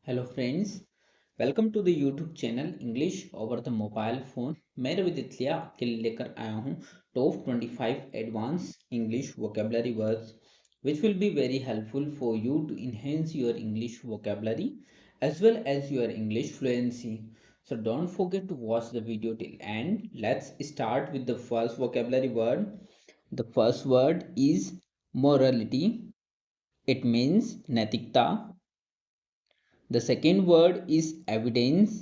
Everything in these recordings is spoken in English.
Hello friends. Welcome to the YouTube channel English over the mobile phone. मैं रवि तितलिया आपके लिए लेकर आया हूँ top 25 advance English vocabulary words which will be very helpful for you to enhance your English vocabulary as well as your English fluency. So don't forget to watch the video till end. Let's start with the first vocabulary word. The first word is morality. It means नैतिकता. The second word is evidence.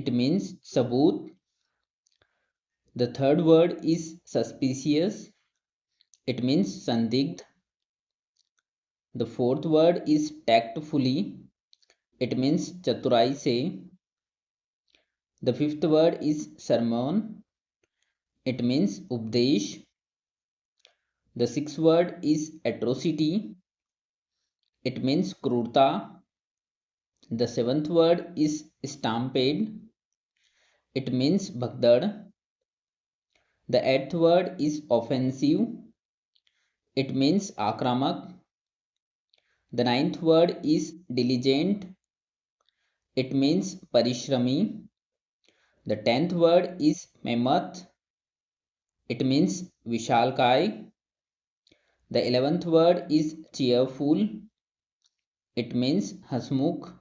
It means sabut. The third word is suspicious. It means sandigd. The fourth word is tactfully. It means chaturai se. The fifth word is sermon. It means updesh. The sixth word is atrocity. It means krurta. The seventh word is stampede. It means bhagdad. The eighth word is offensive. It means akramak. The ninth word is diligent. It means parishrami. The 10th word is mammoth. It means vishalkai. The 11th word is cheerful. It means hasmukh.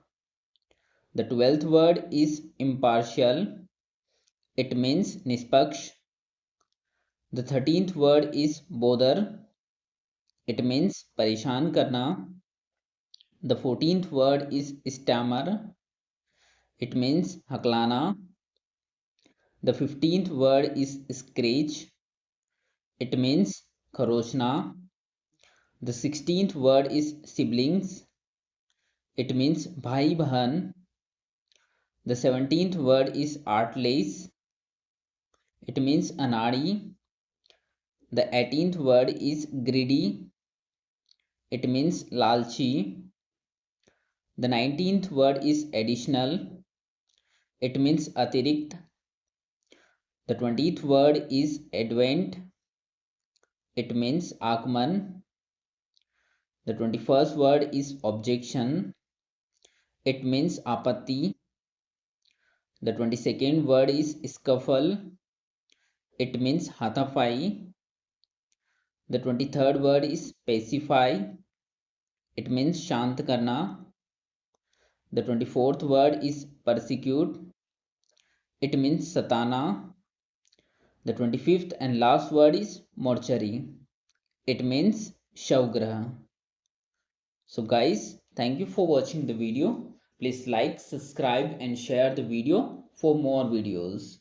The 12th word is impartial. It means nispaksh. The 13th word is bodhar. It means parishan karna. The 14th word is stammer. It means haklana. The 15th word is scratch. It means kharochna. The 16th word is siblings. It means bhai bahan. The 17th word is artless. It means anadi. The 18th word is greedy. It means lalchi. The 19th word is additional. It means atirikt. The 20th word is advent. It means agman. The 21st word is objection. It means apatti. The 22nd word is scuffle. It means hathafai. The 23rd word is pacify. It means shant karna. The 24th word is persecute. It means satana. The 25th and last word is mortuary. It means shavgraha. So guys, thank you for watching the video. Please like, subscribe and share the video for more videos.